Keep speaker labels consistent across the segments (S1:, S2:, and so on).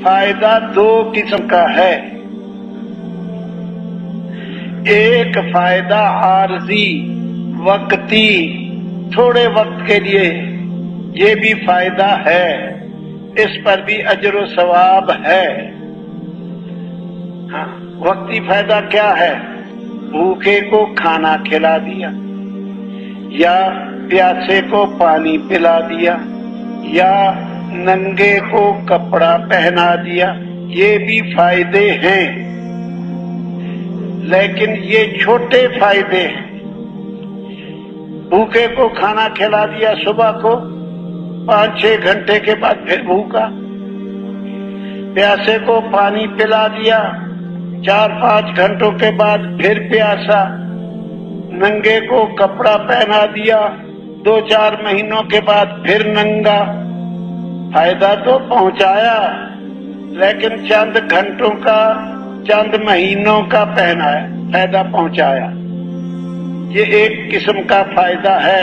S1: فائدہ دو قسم کا ہے، ایک فائدہ عارضی وقتی تھوڑے وقت کے لیے، یہ بھی فائدہ ہے، اس پر بھی اجر و ثواب ہے۔ ہاں، وقتی فائدہ کیا ہے؟ بھوکے کو کھانا کھلا دیا، یا پیاسے کو پانی پلا دیا، یا ننگے کو کپڑا پہنا دیا، یہ بھی فائدے ہیں، لیکن یہ چھوٹے فائدے ہیں۔ بھوکے کو کھانا کھلا دیا صبح کو، 5-6 گھنٹے کے بعد پھر بھوکا، پیاسے کو پانی پلا دیا، 4-5 گھنٹوں کے بعد پھر پیاسا، ننگے کو کپڑا پہنا دیا، 2-4 مہینوں کے بعد پھر ننگا۔ فائدہ تو پہنچایا، لیکن چند گھنٹوں کا، چند مہینوں کا پہنا ہے، فائدہ پہنچایا۔ یہ ایک قسم کا فائدہ ہے،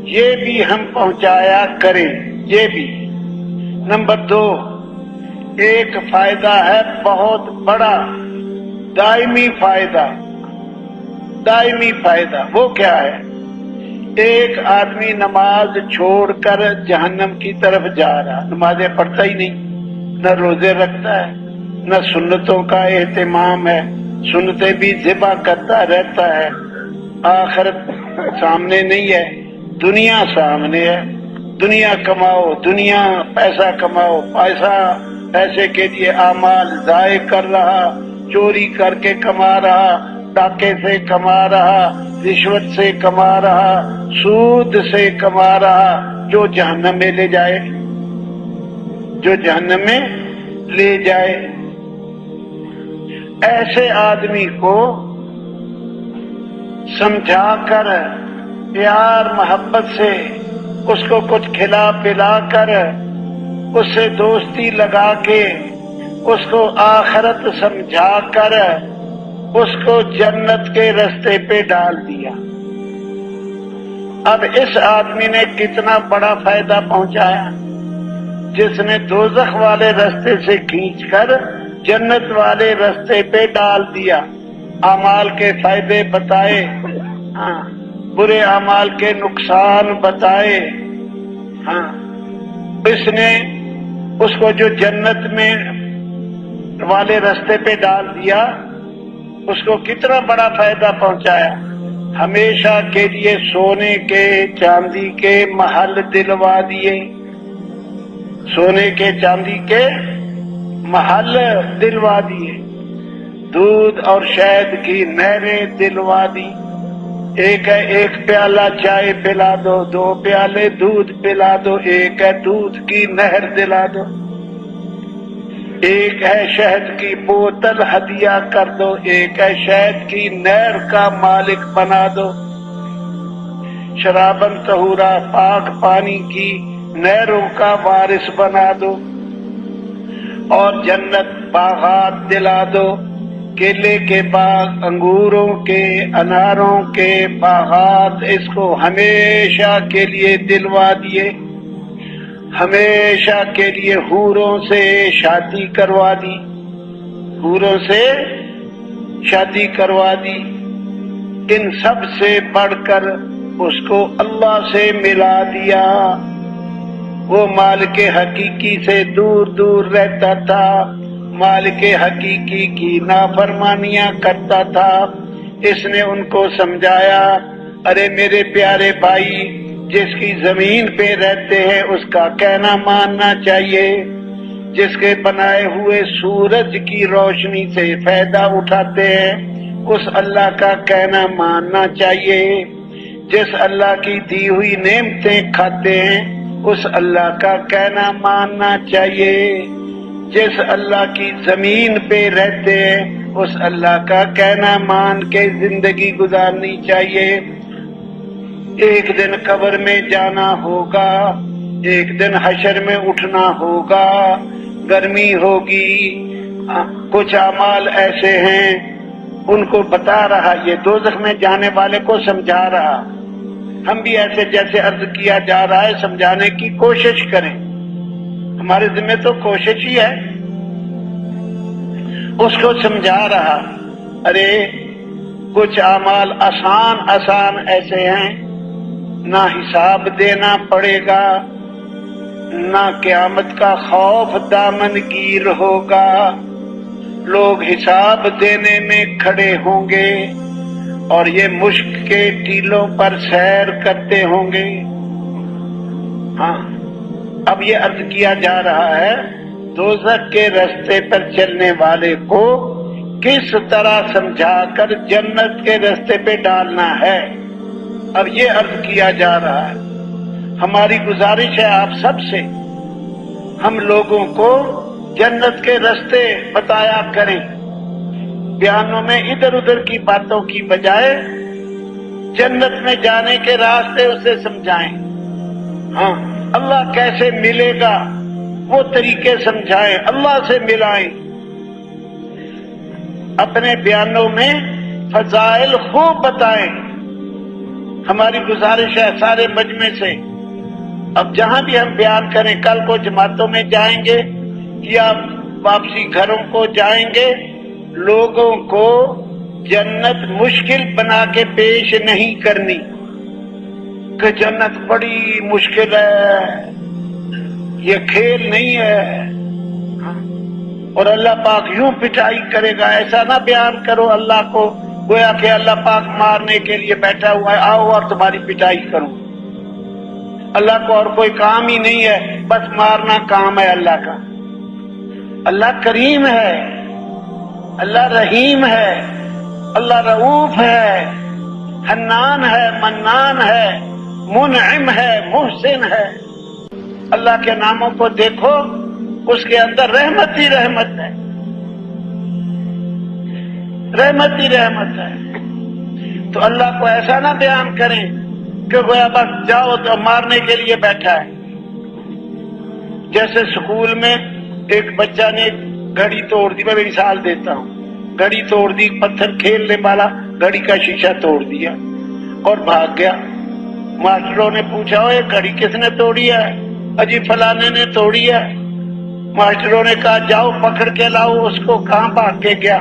S1: یہ بھی ہم پہنچایا کریں، یہ بھی۔ نمبر 2، ایک فائدہ ہے بہت بڑا، دائمی فائدہ۔ دائمی فائدہ وہ کیا ہے؟ ایک آدمی نماز چھوڑ کر جہنم کی طرف جا رہا، نمازیں پڑھتا ہی نہیں، نہ روزے رکھتا ہے، نہ سنتوں کا اہتمام ہے، سنتیں بھی ذبح کرتا رہتا ہے، آخرت سامنے نہیں ہے، دنیا سامنے ہے، دنیا کماؤ، دنیا پیسہ کماؤ، پیسے کے لیے اعمال ضائع کر رہا، چوری کر کے کما رہا، ڈاکے سے کما رہا، رشوت سے کما رہا، سود سے کما رہا، جو جہنم میں لے جائے، جو جہنم میں لے جائے۔ ایسے آدمی کو سمجھا کر، پیار محبت سے اس کو کچھ کھلا پلا کر، اس سے دوستی لگا کے، اس کو آخرت سمجھا کر، اس کو جنت کے رستے پہ ڈال دیا۔ اب اس آدمی نے کتنا بڑا فائدہ پہنچایا، جس نے دوزخ والے رستے سے کھینچ کر جنت والے رستے پہ ڈال دیا۔ اعمال کے فائدے بتائے، برے اعمال کے نقصان بتائے۔ اس نے اس کو جو جنت میں والے رستے پہ ڈال دیا، اس کو کتنا بڑا فائدہ پہنچایا۔ ہمیشہ کے لیے سونے کے چاندی کے محل دلوا دیے، سونے کے چاندی کے محل دلوا دیے، دودھ اور شہد کی نہریں دلوا دی۔ ایک ہے ایک پیالہ چائے پلا دو، 2 پیالے دودھ پلا دو، ایک ہے دودھ کی نہر دلا دو، ایک ہے شہد کی بوتل ہدیہ کر دو، ایک ہے شہد کی نہر کا مالک بنا دو۔ شرابن طہورا، پاک پانی کی نہروں کا وارث بنا دو، اور جنت باغات دلا دو، کیلے کے باغ، انگوروں کے، اناروں کے باغات، اس کو ہمیشہ کے لیے دلوا دیے، ہمیشہ کے لیے حوروں سے شادی کروا دی، حوروں سے شادی کروا دی۔ ان سب سے بڑھ کر اس کو اللہ سے ملا دیا۔ وہ مالک حقیقی سے دور دور رہتا تھا، مالک حقیقی کی نافرمانیاں کرتا تھا۔ اس نے ان کو سمجھایا، ارے میرے پیارے بھائی، جس کی زمین پہ رہتے ہیں اس کا کہنا ماننا چاہیے، جس کے بنائے ہوئے سورج کی روشنی سے فائدہ اٹھاتے ہیں اس اللہ کا کہنا ماننا چاہیے، جس اللہ کی دی ہوئی نعمتیں کھاتے ہیں اس اللہ کا کہنا ماننا چاہیے، جس اللہ کی زمین پہ رہتے ہیں اس اللہ کا کہنا مان کے زندگی گزارنی چاہیے۔ ایک دن قبر میں جانا ہوگا، ایک دن حشر میں اٹھنا ہوگا، گرمی ہوگی، کچھ اعمال ایسے ہیں ان کو بتا رہا، یہ دوزخ میں جانے والے کو سمجھا رہا۔ ہم بھی ایسے جیسے عرض کیا جا رہا ہے سمجھانے کی کوشش کریں، ہمارے ذمہ تو کوشش ہی ہے، اس کو سمجھا رہا، ارے کچھ اعمال آسان ایسے ہیں، نہ حساب دینا پڑے گا، نہ قیامت کا خوف دامن گیر ہوگا، لوگ حساب دینے میں کھڑے ہوں گے اور یہ مشک کے ٹیلوں پر سیر کرتے ہوں گے۔ ہاں، اب یہ عرض کیا جا رہا ہے دوزخ کے راستے پر چلنے والے کو کس طرح سمجھا کر جنت کے راستے پہ ڈالنا ہے، اب یہ عرض کیا جا رہا ہے۔ ہماری گزارش ہے آپ سب سے، ہم لوگوں کو جنت کے راستے بتایا کریں، بیانوں میں ادھر ادھر کی باتوں کی بجائے جنت میں جانے کے راستے اسے سمجھائیں۔ ہاں، اللہ کیسے ملے گا وہ طریقے سمجھائیں، اللہ سے ملائیں، اپنے بیانوں میں فضائل خوب بتائیں۔ ہماری گزارش ہے سارے مجمع سے، اب جہاں بھی ہم بیان کریں، کل کو جماعتوں میں جائیں گے یا واپسی گھروں کو جائیں گے، لوگوں کو جنت مشکل بنا کے پیش نہیں کرنی کہ جنت بڑی مشکل ہے، یہ کھیل نہیں ہے، اور اللہ پاک یوں پٹائی کرے گا، ایسا نہ بیان کرو اللہ کو گویا کہ اللہ پاک مارنے کے لیے بیٹھا ہوا ہے، آؤ اور تمہاری پٹائی کروں۔ اللہ کو اور کوئی کام ہی نہیں ہے، بس مارنا کام ہے اللہ کا۔ اللہ کریم ہے، اللہ رحیم ہے، اللہ رؤوف ہے، حنان ہے، منان ہے، منعم ہے، محسن ہے۔ اللہ کے ناموں کو دیکھو، اس کے اندر رحمت ہی رحمت ہے، رحمت ہی رحمت ہے۔ تو اللہ کو ایسا نہ بیان کریں کہ گویا بس جاؤ تو مارنے کے لیے بیٹھا ہے۔ جیسے سکول میں ایک بچہ نے گھڑی توڑ دی، میں مثال دیتا ہوں، گھڑی توڑ دی، پتھر کھیلنے والا گھڑی کا شیشہ توڑ دیا اور بھاگ گیا۔ ماسٹروں نے پوچھا یہ گھڑی کس نے توڑی ہے؟ اجی فلانے نے توڑی ہے۔ ماسٹروں نے کہا جاؤ پکڑ کے لاؤ اس کو، کہاں بھاگ کے گیا؟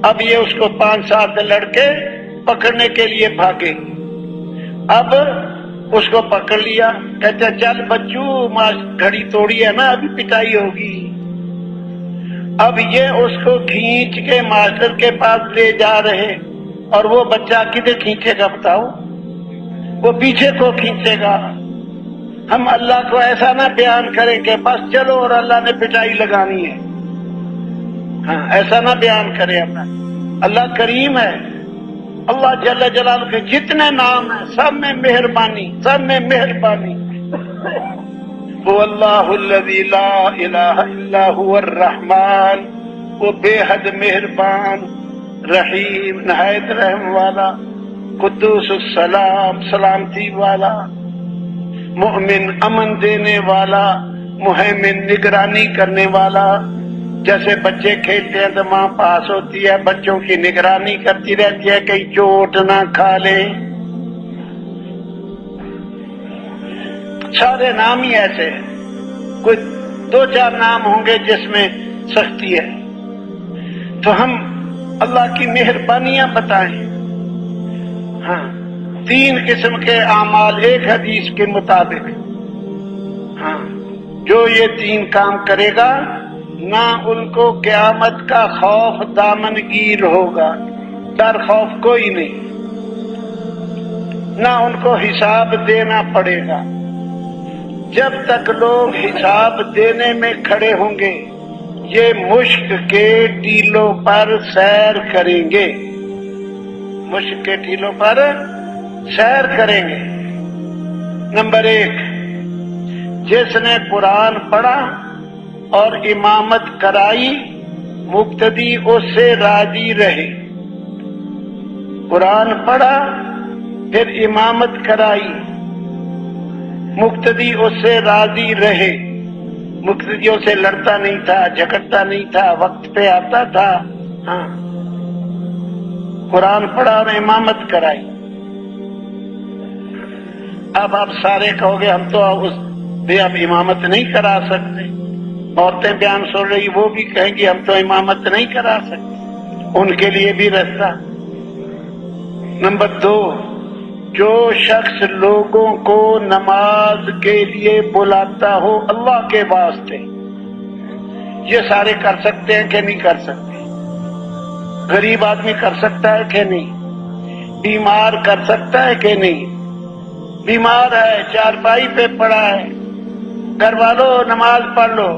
S1: اب یہ اس کو 5-7 لڑکے پکڑنے کے لیے بھاگے، اب اس کو پکڑ لیا، کہتے چل بچو گھڑی توڑی ہے نا، ابھی پٹائی ہوگی۔ اب یہ اس کو کھینچ کے ماسٹر کے پاس لے جا رہے، اور وہ بچہ کدھر کھینچے گا بتاؤ؟ وہ پیچھے کو کھینچے گا۔ ہم اللہ کو ایسا نہ بیان کریں کہ بس چلو اور اللہ نے پٹائی لگانی ہے، ہاں ایسا نہ بیان کرے۔ اللہ کریم ہے، اللہ جل جلالہ کے جتنے نام ہیں سب میں مہربانی، سب میں مہربانی۔ وہ اللہ الذی لا الہ الا هو الرحمن، وہ بے حد مہربان، رحیم نہایت رحم والا، قدوس السلام سلامتی والا، مؤمن امن دینے والا، مہیمن نگرانی کرنے والا۔ جیسے بچے کھیلتے ہیں تو ماں پاس ہوتی ہے، بچوں کی نگرانی کرتی رہتی ہے کہیں چوٹ نہ کھا لیں۔ سارے نام ہی ایسے ہیں، کوئی 2-4 نام ہوں گے جس میں سختی ہے۔ تو ہم اللہ کی مہربانیاں بتائیں۔ ہاں، 3 قسم کے اعمال ایک حدیث کے مطابق، ہاں جو یہ 3 کام کرے گا نہ ان کو قیامت کا خوف دامن گیر ہوگا، ڈر خوف کوئی نہیں، نہ ان کو حساب دینا پڑے گا۔ جب تک لوگ حساب دینے میں کھڑے ہوں گے یہ مشک کے ٹیلوں پر سیر کریں گے، مشک کے ٹیلوں پر سیر کریں گے۔ نمبر 1، جس نے قرآن پڑھا اور امامت کرائی مقتدی اس سے راضی رہے۔ قرآن پڑھا پھر امامت کرائی، مقتدی اس سے راضی رہے، مقتدیوں سے لڑتا نہیں تھا، جھگڑتا نہیں تھا، وقت پہ آتا تھا۔ ہاں، قرآن پڑھا اور امامت کرائی۔ اب آپ سارے کہو گے ہم تو اب امامت نہیں کرا سکتے، عورتیں بیان سن رہی وہ بھی کہیں گی ہم تو امامت نہیں کرا سکتے، ان کے لیے بھی راستہ۔ نمبر 2، جو شخص لوگوں کو نماز کے لیے بلاتا ہو اللہ کے واسطے، یہ سارے کر سکتے ہیں کہ نہیں کر سکتے؟ غریب آدمی کر سکتا ہے کہ نہیں؟ بیمار کر سکتا ہے کہ نہیں؟ بیمار ہے، چارپائی پہ پڑا ہے، گھر والوں نماز پڑھ لو،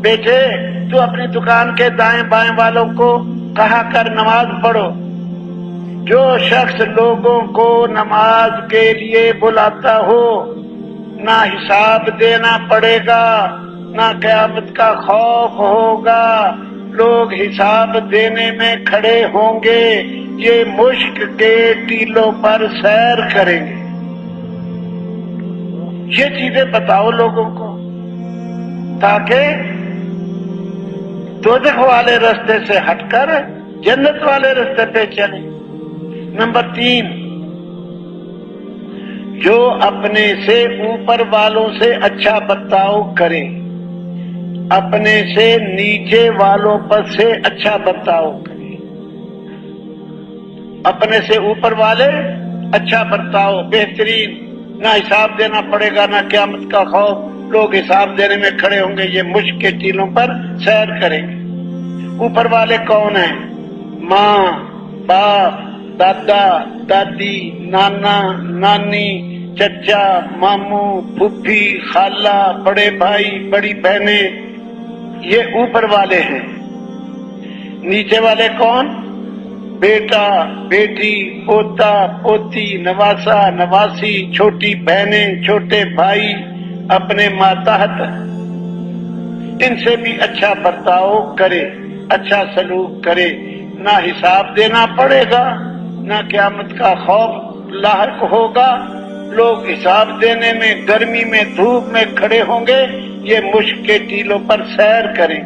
S1: بیٹے تو اپنی دکان کے دائیں بائیں والوں کو کہا کر نماز پڑھو۔ جو شخص لوگوں کو نماز کے لیے بلاتا ہو، نہ حساب دینا پڑے گا، نہ قیامت کا خوف ہوگا، لوگ حساب دینے میں کھڑے ہوں گے، یہ مشک کے ٹیلوں پر سیر کریں گے۔ یہ چیزیں بتاؤ لوگوں کو تاکہ دوزخ والے راستے سے ہٹ کر جنت والے راستے پہ چلیں۔ نمبر 3، جو اپنے سے اوپر والوں سے اچھا برتاؤ کرے، اپنے سے نیچے والوں پر سے اچھا برتاؤ کرے۔ اپنے سے اوپر والے اچھا برتاؤ، بہترین، نہ حساب دینا پڑے گا، نہ قیامت کا خوف، لوگ حساب دینے میں کھڑے ہوں گے، یہ مشک کے ٹیلوں پر سیر کریں گے۔ اوپر والے کون ہیں؟ ماں، باپ، دادا، دادی، نانا، نانی، چچا، ماموں، پھوپھی، خالہ، بڑے بھائی، بڑی بہنیں، یہ اوپر والے ہیں۔ نیچے والے کون؟ بیٹا، بیٹی، پوتا، پوتی، نواسا، نواسی، چھوٹی بہنیں، چھوٹے بھائی، اپنے ماتحت، ان سے بھی اچھا برتاؤ کرے، اچھا سلوک کرے، نہ حساب دینا پڑے گا، نہ قیامت کا خوف لاحق ہوگا، لوگ حساب دینے میں گرمی میں دھوپ میں کھڑے ہوں گے، یہ مشک کے ٹیلوں پر سیر کریں۔